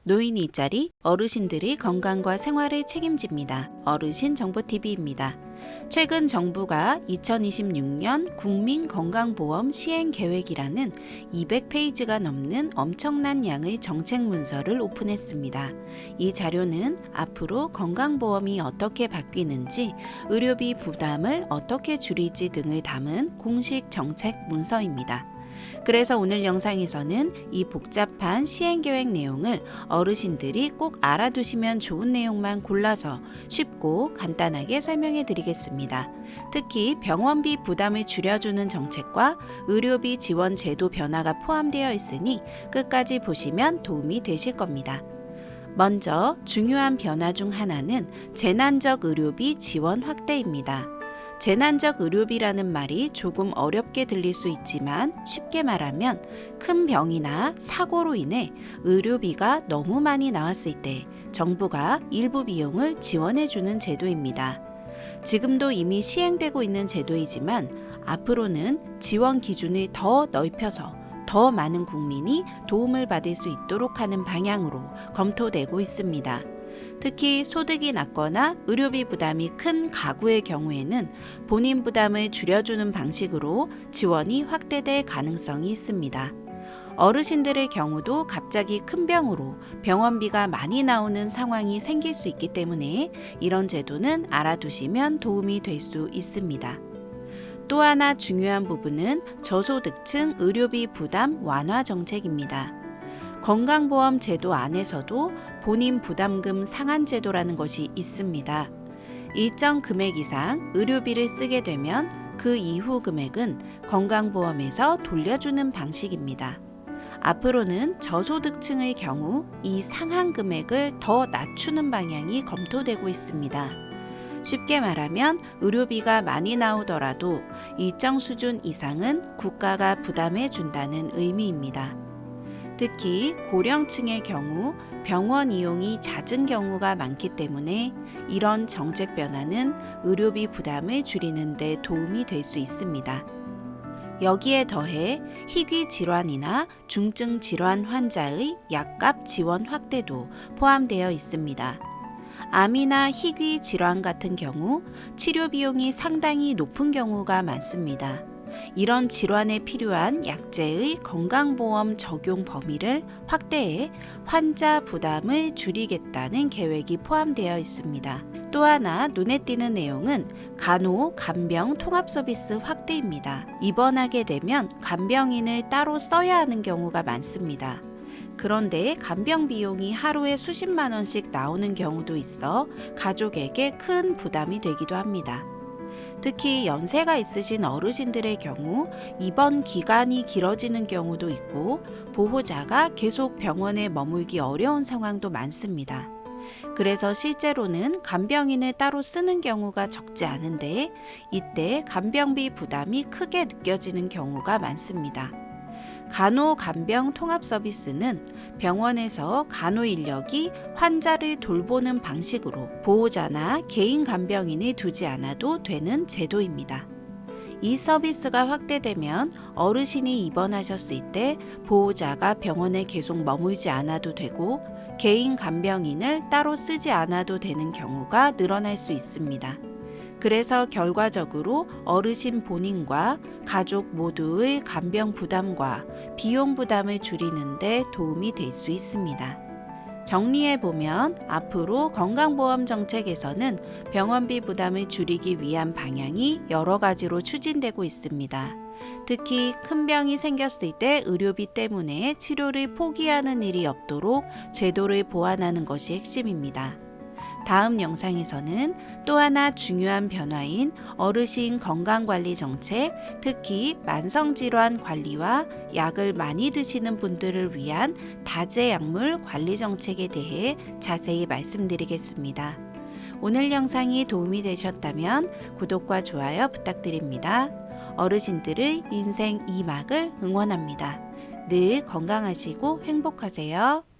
노인 일자리 어르신들의 건강과 생활을 책임집니다. 어르신 정보TV입니다. 최근 정부가 2026년 국민건강보험 시행계획이라는 200페이지가 넘는 엄청난 양의 정책 문서를 오픈했습니다. 이 자료는 앞으로 건강보험이 어떻게 바뀌는지, 의료비 부담을 어떻게 줄일지 등을 담은 공식 정책 문서입니다. 그래서 오늘 영상에서는 이 복잡한 시행계획 내용을 어르신들이 꼭 알아두시면 좋은 내용만 골라서 쉽고 간단하게 설명해 드리겠습니다. 특히 병원비 부담을 줄여주는 정책과 의료비 지원 제도 변화가 포함되어 있으니 끝까지 보시면 도움이 되실 겁니다. 먼저 중요한 변화 중 하나는 재난적 의료비 지원 확대입니다. 재난적 의료비라는 말이 조금 어렵게 들릴 수 있지만 쉽게 말하면 큰 병이나 사고로 인해 의료비가 너무 많이 나왔을 때 정부가 일부 비용을 지원해주는 제도입니다. 지금도 이미 시행되고 있는 제도이지만 앞으로는 지원 기준을 더 넓혀서 더 많은 국민이 도움을 받을 수 있도록 하는 방향으로 검토되고 있습니다. 특히 소득이 낮거나 의료비 부담이 큰 가구의 경우에는 본인 부담을 줄여주는 방식으로 지원이 확대될 가능성이 있습니다. 어르신들의 경우도 갑자기 큰 병으로 병원비가 많이 나오는 상황이 생길 수 있기 때문에 이런 제도는 알아두시면 도움이 될 수 있습니다. 또 하나 중요한 부분은 저소득층 의료비 부담 완화 정책입니다. 건강보험 제도 안에서도 본인 부담금 상한 제도라는 것이 있습니다. 일정 금액 이상 의료비를 쓰게 되면 그 이후 금액은 건강보험에서 돌려주는 방식입니다. 앞으로는 저소득층의 경우 이 상한 금액을 더 낮추는 방향이 검토되고 있습니다. 쉽게 말하면 의료비가 많이 나오더라도 일정 수준 이상은 국가가 부담해 준다는 의미입니다. 특히 고령층의 경우 병원 이용이 잦은 경우가 많기 때문에 이런 정책 변화는 의료비 부담을 줄이는 데 도움이 될 수 있습니다. 여기에 더해 희귀 질환이나 중증 질환 환자의 약값 지원 확대도 포함되어 있습니다. 암이나 희귀 질환 같은 경우 치료 비용이 상당히 높은 경우가 많습니다. 이런 질환에 필요한 약제의 건강보험 적용 범위를 확대해 환자 부담을 줄이겠다는 계획이 포함되어 있습니다. 또 하나 눈에 띄는 내용은 간호, 간병 통합 서비스 확대입니다. 입원하게 되면 간병인을 따로 써야 하는 경우가 많습니다. 그런데 간병 비용이 하루에 수십만 원씩 나오는 경우도 있어 가족에게 큰 부담이 되기도 합니다. 특히 연세가 있으신 어르신들의 경우 입원 기간이 길어지는 경우도 있고 보호자가 계속 병원에 머물기 어려운 상황도 많습니다. 그래서 실제로는 간병인을 따로 쓰는 경우가 적지 않은데 이때 간병비 부담이 크게 느껴지는 경우가 많습니다. 간호 간병 통합 서비스는 병원에서 간호 인력이 환자를 돌보는 방식으로 보호자나 개인 간병인을 두지 않아도 되는 제도입니다. 이 서비스가 확대되면 어르신이 입원하셨을 때 보호자가 병원에 계속 머물지 않아도 되고 개인 간병인을 따로 쓰지 않아도 되는 경우가 늘어날 수 있습니다. 그래서 결과적으로 어르신 본인과 가족 모두의 간병 부담과 비용 부담을 줄이는 데 도움이 될 수 있습니다. 정리해보면 앞으로 건강보험 정책에서는 병원비 부담을 줄이기 위한 방향이 여러 가지로 추진되고 있습니다. 특히 큰 병이 생겼을 때 의료비 때문에 치료를 포기하는 일이 없도록 제도를 보완하는 것이 핵심입니다. 다음 영상에서는 또 하나 중요한 변화인 어르신 건강관리 정책, 특히 만성질환 관리와 약을 많이 드시는 분들을 위한 다제약물 관리 정책에 대해 자세히 말씀드리겠습니다. 오늘 영상이 도움이 되셨다면 구독과 좋아요 부탁드립니다. 어르신들의 인생 2막을 응원합니다. 늘 건강하시고 행복하세요.